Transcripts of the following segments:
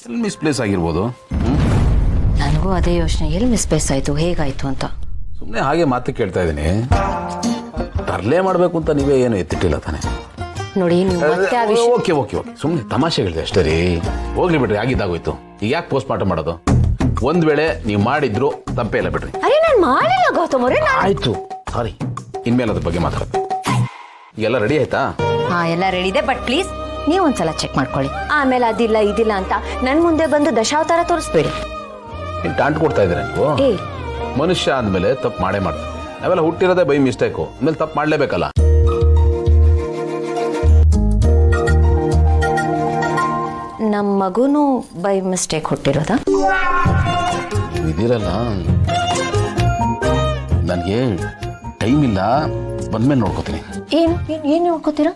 ಎಲ್ಲಿ ಮಿಸ್ಪ್ಲೇಸ್ ಆಗಿರ್ಬೋದು. ನನಗೂ ಅದೇ ಯೋಚನೆ, ಎಲ್ಲಿ ಮಿಸ್ಪ್ಲೇಸ್ ಆಯಿತು, ಹೇಗಾಯಿತು ಅಂತ. ಸುಮ್ಮನೆ ಹಾಗೆ ಮಾತು ಕೇಳ್ತಾ ಇದ್ದೀನಿ. ತರಲೇ ಮಾಡಬೇಕು ಅಂತ ನೀವೇ ಏನು ಎತ್ತಿಟ್ಟಿಲ್ಲ ತಾನೆ. ನೋಡಿ ಓಕೆ ಓಕೆ ಓಕೆ, ಸುಮ್ಮನೆ ತಮಾಷೆ ಹೇಳಿದೆ ಅಷ್ಟೇ ರೀ. ಹೋಗ್ಲಿ ಬಿಡ್ರಿ, ಆಗಿದ್ದಾಗೋಯ್ತು. ಈಗ ಯಾಕೆ ಪೋಸ್ಟ್ ಮಾರ್ಟಮ್ ಮಾಡೋದು? ಒಂದ್ ವೇಳೆ ನೀವು ಮಾಡಿದ್ರು ತಪ್ಪೇ ಇಲ್ಲ ಬಿಡ್ರಿ. ಅರೆ ನಾನು ಮಾಡಿಲ್ಲ ಗೌತಮ್ ಅವರೇ. ಆಯ್ತು, ಸಾರಿ. ಇನ್ಮೇಲೆ ಅದ್ರ ಬಗ್ಗೆ ಮಾತಾಡೋದು. ಎಲ್ಲ ರೆಡಿ ಆಯ್ತಾ? ಹಾ, ಎಲ್ಲ ರೆಡಿ ಇದೆ. ಬಟ್ ಪ್ಲೀಸ್ ನೀವು ಒಂದ್ಸಲ ಚೆಕ್ ಮಾಡ್ಕೊಳ್ಳಿ. ಆಮೇಲೆ ಅದಿಲ್ಲ ಇದಿಲ್ಲ ಅಂತ ನನ್ ಮುಂದೆ ಬಂದು ದಶಾವತಾರ ತೋರಿಸ್ಬೇಡಿ. ಟಾಂಟ್ ಕೊಡ್ತಾ ಇದ್ದೀರಾ ನೀವು? ಮನುಷ್ಯ ಅಂದ್ಮೇಲೆ ತಪ್ಪು ಮಾಡೇ ಮಾಡ್ತಾರೆ. ನಾವೆಲ್ಲ ಹುಟ್ಟಿರೋದೇ ಬೈ ಮಿಸ್ಟೇಕು, ಆಮೇಲೆ ತಪ್ಪು ಮಾಡ್ಲೇಬೇಕಲ್ಲ. ನಮ್ಮ ಮಗುನು ಬೈ ಮಿಸ್ಟೇಕ್ ಹುಟ್ಟಿರೋದ? ಇದಿರಲ್ಲ, ನನಗೆ ಟೈಮ್ ಇಲ್ಲ, ಬಂದ್ಮೇಲೆ ನೋಡ್ಕೋತೀನಿ. ಏನ್ ನೋಡ್ಕೋತೀರಾ?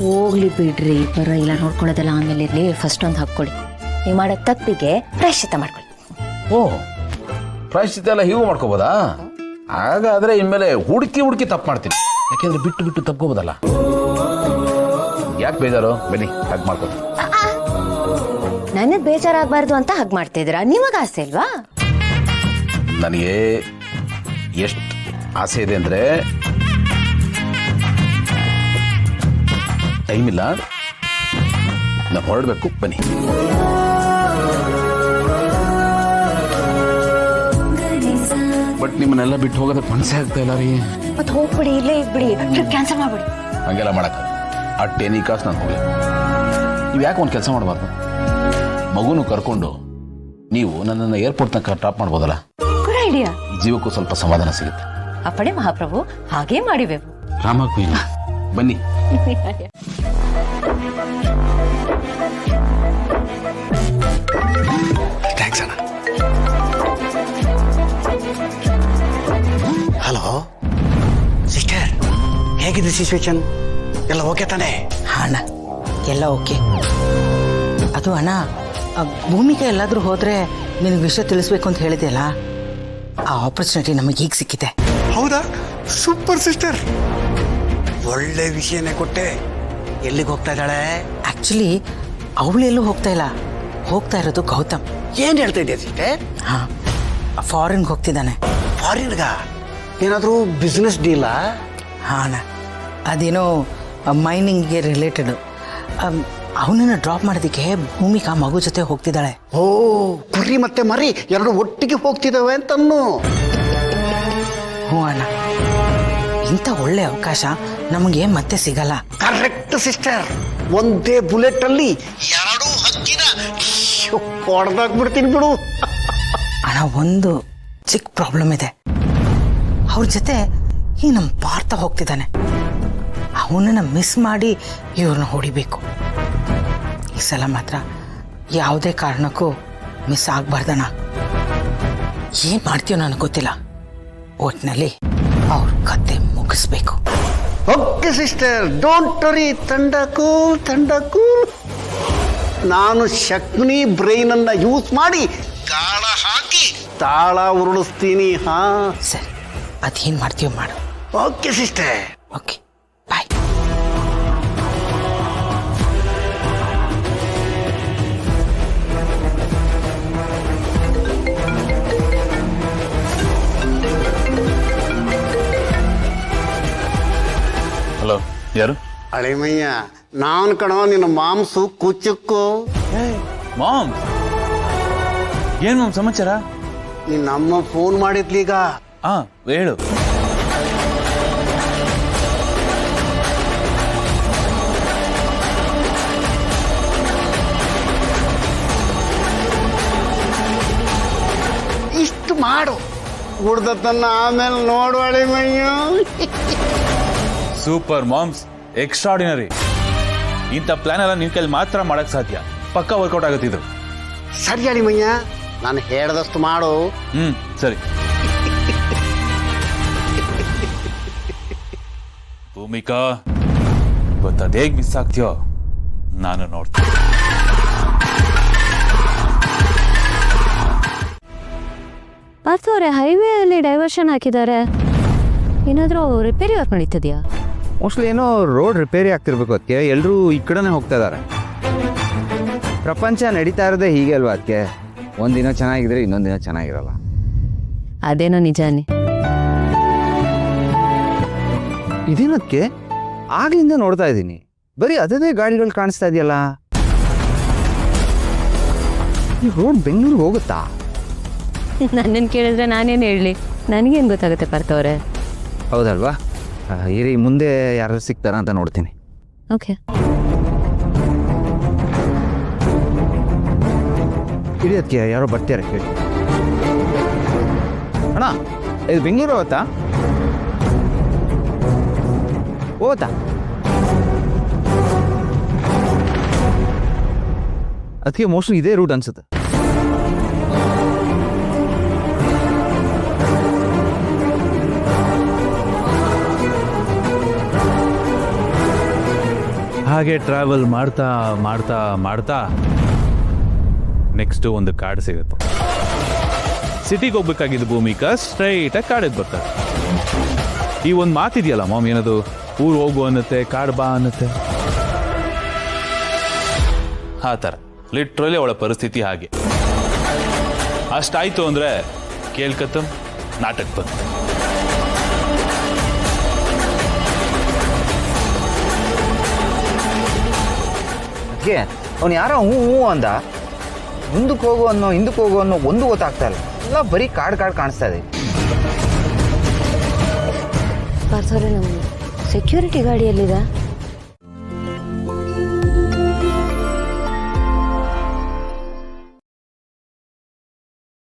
ಹೋಗ್ಲಿ ಬಿಡ್ರಿ, ಬರ ಇಲ್ಲ ನೋಡ್ಕೊಳ್ಳೋದಲ್ಲ ಆಮೇಲೆ ಇರ್ಲಿ. ಫಸ್ಟ್ ಒಂದು ಹಾಕೊಳ್ಳಿ. ನೀವು ಮಾಡೋ ತಪ್ಪಿಗೆ ಪ್ರಾಯಶ್ಚಿತ್ತ ಮಾಡ್ಕೊಳ್ಳಿ. ಓ, ಪ್ರಾಯಶ್ಚಿತ್ತ ಎಲ್ಲ ಹೀಗೂ ಮಾಡ್ಕೋಬೋದಾ? ಹಾಗಾದ್ರೆ ಇನ್ಮೇಲೆ ಹುಡುಕಿ ತಪ್ಪು ಮಾಡ್ತೀನಿ. ಯಾಕೆಂದ್ರೆ ಬಿಟ್ಟು ತಪ್ಕೋಬೋದಲ್ಲ. ಯಾಕೆ ಬೇಜಾರು? ಬನ್ನಿ ಹಾಗೆ ಮಾಡ್ಕೋತೀನಿ. ನನಗೆ ಬೇಜಾರಾಗಬಾರ್ದು ಅಂತ ಹಾಗೆ ಮಾಡ್ತಾ ಇದ್ದೀರಾ? ನಿಮಗೆ ಆಸೆ ಇಲ್ವಾ? ನನಗೆ ಎಷ್ಟು ಆಸೆ ಇದೆ ಅಂದ್ರೆ ಟೈಮ್ ಇಲ್ಲ, ನಾನು ಹೊರಡಬೇಕು. ಬನ್ನಿ. ಬಟ್ ನಿಮ್ಮನ್ನೆಲ್ಲ ಬಿಟ್ಟು ಹೋಗೋದಕ್ಕೆ ಮನಸ್ಸೇ ಆಗ್ತಾ ಇಲ್ಲ ರೀ. ಮತ್ತೆ ಹೋಗ್ಬಿಡಿ, ಇಲ್ಲೇ ಇದ್ಬಿಡಿ, ಟ್ರಿಪ್ ಕ್ಯಾನ್ಸಲ್ ಮಾಡ್ಬಿಡಿ. ಹಂಗೆಲ್ಲ ಮಾಡಕ್ಕ ಆ ಟೆನಿ ಕಾಸು ನಾನು ಹೋಗ್ಲಿ. ನೀವು ಯಾಕೆ ಒಂದು ಕೆಲಸ ಮಾಡಬಾರ್ದು? ಮಗುನು ಕರ್ಕೊಂಡು ನೀವು ನನ್ನನ್ನು ಏರ್ಪೋರ್ಟ್ ತನಕ ಡ್ರಾಪ್ ಮಾಡ್ಬೋದಲ್ಲ? Good idea. ಈ ಜೀವಕ್ಕೂ ಸ್ವಲ್ಪ ಸಮಾಧಾನ ಸಿಗುತ್ತೆ. ಅಪ್ಪಣೆ ಮಹಾಪ್ರಭು, ಹಾಗೇ ಮಾಡಿವೆವು. ರಾಮ ಕ್ವೀನ್, ಬನ್ನಿ. ಥ್ಯಾಂಕ್ಸ್ ಅಣ್ಣ. ಹಲೋ ಸಿಸ್ಟರ್, ಹೇಗಿದೆ ಸಿಚುವೇಶನ್? ಎಲ್ಲ ಓಕೆ ತಾನೆ? ಅಣ್ಣ ಎಲ್ಲ ಓಕೆ. ಅದು ಅಣ್ಣ, ಭೂಮಿಗೆ ಎಲ್ಲಾದರೂ ಹೋದರೆ ನಿನಗೆ ವಿಷಯ ತಿಳಿಸ್ಬೇಕು ಅಂತ ಹೇಳಿದೆಯಲ್ಲ, ಆ ಆಪರ್ಚುನಿಟಿ ನಮಗೆ ಈಗ ಸಿಕ್ಕಿದೆ. ಹೌದಾ? ಸೂಪರ್ ಸಿಸ್ಟರ್, ಒಳ್ಳೆ ವಿಷಯನೇ ಕೊಟ್ಟೆ. ಎಲ್ಲಿಗೆ ಹೋಗ್ತಾ ಇದ್ದಾಳೆ? ಆ್ಯಕ್ಚುಲಿ ಅವಳೆಲ್ಲೂ ಹೋಗ್ತಾ ಇಲ್ಲ, ಹೋಗ್ತಾ ಇರೋದು ಗೌತಮ್. ಏನು ಹೇಳ್ತಾ ಇದೆಯಾ ಸಿಸ್ಟರ್? ಹಾಂ, ಫಾರಿನ್ಗೆ ಹೋಗ್ತಿದ್ದಾನೆ. ಫಾರಿನ್ಗ? ಏನಾದರೂ ಬಿಸ್ನೆಸ್ ಡೀಲಾ? ಹಾಂ ಅಣ್ಣ, ಅದೇನೋ ಮೈನಿಂಗ್ಗೆ ರಿಲೇಟೆಡು. ಅವನನ್ನು ಡ್ರಾಪ್ ಮಾಡೋದಕ್ಕೆ ಭೂಮಿಕಾ ಮಗು ಜೊತೆ ಹೋಗ್ತಿದ್ದಾಳೆ. ಓ, ಕುರಿ ಮತ್ತೆ ಮರಿ ಎರಡು ಒಟ್ಟಿಗೆ ಹೋಗ್ತಿದ್ದಾವೆ ಅಂತನ್ನು. ಹ್ಞೂ ಅಣ್ಣ, ಇಂಥ ಒಳ್ಳೆ ಅವಕಾಶ ನಮಗೆ ಮತ್ತೆ ಸಿಗಲ್ಲ. ಕರೆಕ್ಟ್ ಸಿಸ್ಟರ್, ಒಂದೇ ಬುಲೆಟ್ ಅಲ್ಲಿ ಎರಡು ಹಕ್ಕಿನ ಹೊಡೆದಾಕ್ಬಿಡ್ತೀನಿ ಬಿಡು. ಅಣ್ಣ, ಒಂದು ಚಿಕ್ಕ ಪ್ರಾಬ್ಲಮ್ ಇದೆ. ಅವ್ರ ಜೊತೆ ಈ ನಮ್ಮ ಪಾರ್ಥ ಹೋಗ್ತಿದ್ದಾನೆ. ಅವನನ್ನ ಮಿಸ್ ಮಾಡಿ ಇವ್ರನ್ನ ಹೊಡಿಬೇಕು. ಈ ಸಲ ಮಾತ್ರ ಯಾವುದೇ ಕಾರಣಕ್ಕೂ ಮಿಸ್ ಆಗಬಾರ್ದಣ್ಣ. ಏನು ಮಾಡ್ತೀಯೋ ನನಗೆ ಗೊತ್ತಿಲ್ಲ, ಒಟ್ಟಿನಲ್ಲಿ ಅವ್ರ ಕತೆ ಮುಗಿಸ್ಬೇಕು. Okay sister, don't worry. ತಂಡ ಕೂಲ್. ನಾನು ಶಕ್ನಿ ಬ್ರೈನ್ ಅನ್ನ ಯೂಸ್ ಮಾಡಿ ಗಾಳ ಹಾಕಿ ತಾಳ ಉರುಳಿಸ್ತೀನಿ. ಹಾ ಸರಿ, ಅದೇನು ಮಾಡ್ತೀಯೋ ಮಾಡು. Okay sister. ಓಕೆ, ಬಾಯ್. ಹಲೋ, ಯಾರು? ಅಳಿಮಯ್ಯ, ನಾನು ಕಣೋ ನಿನ್ನ ಮಾಂಸು ಕುಚ್ಚುಕ್ಕು. ಮಾಮ್, ಏನ್ ಮಾಮ್ ಸಮಾಚಾರ? ನಿನ್ನ ಅಮ್ಮ ಫೋನ್ ಮಾಡಿದ್ಲೀಗ. ಹೇಳು. ಇಷ್ಟು ಮಾಡು, ಉಡ್ದತನ್ನ ಆಮೇಲೆ ನೋಡು ಅಳಿಮಯ್ಯ. Super moms, extraordinary. ಇಂಥ ಪ್ಲಾನ್ ಎಲ್ಲ ನಿನ್ ಕೈಲಿ ಮಾತ್ರ ಮಾಡಕ್ ಸಾಧ್ಯ. ಪಕ್ಕಾ ವರ್ಕೌಟ್ ಆಗುತ್ತಿದ್ದು. ಸರಿ ಅಳಿಮಯ್ಯ, ನಾನು ಹೇಳ್ದಷ್ಟು ಮಾಡು. ಸರಿ. ಭೂಮಿಕಾ, ಇವತ್ತು ಹೇಗ್ ಮಿಸ್ ಆಗ್ತೀಯೋ ನಾನು ನೋಡ್ತೀನಿ. ಪಾರ್ಥವ್ರೆ, ಹೈವೇ ಅಲ್ಲಿ ಡೈವರ್ಷನ್ ಹಾಕಿದ್ದಾರೆ. ಏನಾದರೂ ರಿಪೇರಿ ವರ್ಕ್ ನಡೀತಿದ್ಯಾ? ಮೋಸ್ಟ್ಲಿ ಏನೋ ರೋಡ್ ರಿಪೇರಿ ಆಗ್ತಿರ್ಬೇಕು. ಅದಕ್ಕೆ ಎಲ್ಲರೂ ಈ ಕಡೆನೇ ಹೋಗ್ತಾ ಇದ್ದಾರೆ. ಪ್ರಪಂಚ ನಡೀತಾ ಇರೋದೇ ಹೀಗೆ ಅಲ್ವಾ ಅದಕ್ಕೆ ಒಂದಿನ ಚೆನ್ನಾಗಿದ್ರೆ ಇನ್ನೊಂದು ದಿನ ಚೆನ್ನಾಗಿರಲ್ಲ. ಅದೇನೋ ನಿಜಾನೇ. ಇದೇನಕ್ಕೆ ಆಗ್ಲಿಂದ ನೋಡ್ತಾ ಇದ್ದೀನಿ, ಬರೀ ಅದೇ ಗಾಡಿಗಳು ಕಾಣಿಸ್ತಾ ಇದೆಯಲ್ಲ. ಈ ರೋಡ್ ಬೆಂಗಳೂರಿಗೆ ಹೋಗುತ್ತಾ? ನನ್ನನ್ನು ಕೇಳಿದ್ರೆ ನಾನೇನು ಹೇಳಲಿ, ನನಗೇನು ಗೊತ್ತಾಗುತ್ತೆ ಪಾರ್ಥವ್ರೆ. ಹೌದಲ್ವಾ? ಇರಿ, ಮುಂದೆ ಯಾರು ಸಿಗ್ತಾರ ಅಂತ ನೋಡ್ತೀನಿ. ಓಕೆ. ಇಡೀ ಅದಕ್ಕೆ ಯಾರೋ ಬರ್ತಾರೆ ಕೇಳಿ. ಅಣ್ಣ, ಇದು ಬೆಂಗಳೂರು ಹೋಗುತ್ತಾ? ಹೋಗುತ್ತಾ? ಅದಕ್ಕೆ ಮೋಸ್ಟ್ಲಿ ಇದೇ ರೂಟ್ ಅನ್ಸುತ್ತೆ. ಹಾಗೆ ಟ್ರಾವೆಲ್ ಮಾಡ್ತಾ ಮಾಡ್ತಾ ಮಾಡ್ತಾ ನೆಕ್ಸ್ಟ್ ಒಂದು ಕಾಡು ಸಿಗುತ್ತೆ. ಸಿಟಿಗೆ ಹೋಗ್ಬೇಕಾಗಿದ್ದು ಭೂಮಿಕಾ ಸ್ಟ್ರೈಟಾಗಿ ಕಾಡಿಗೆ ಬರ್ತಾರೆ. ಈ ಒಂದು ಮಾತಿದೆಯಲ್ಲ ಮಾಮ್, ಏನದು, ಊರು ಹೋಗು ಅನ್ನತ್ತೆ, ಕಾಡು ಬಾ ಅನ್ನತ್ತೆ. ಆ ಥರ ಲಿಟ್ರಲಿ ಅವಳ ಪರಿಸ್ಥಿತಿ ಹಾಗೆ. ಅಷ್ಟಾಯ್ತು ಅಂದರೆ ಕೇಳ್ಕತ್ತಂ ನಾಟಕ ಬಂತು. ಅದಕ್ಕೆ ಅವ್ನು ಯಾರೋ ಹ್ಞೂ ಹ್ಞೂ ಅಂದ. ಮುಂದಕ್ಕೆ ಹೋಗು ಅನ್ನೋ ಹಿಂದಕ್ಕೆ ಹೋಗು ಅನ್ನೋ ಒಂದು ಗೊತ್ತಾಗ್ತಾ ಇಲ್ಲ, ಎಲ್ಲ ಬರೀ ಕಾಡು ಕಾಣಿಸ್ತಾ ಇದೆ. ಪಾರ್ಥವ್ರೆ, ನಮ್ಮ ಸೆಕ್ಯೂರಿಟಿ ಗಾಡಿಯಲ್ಲಿದೆ.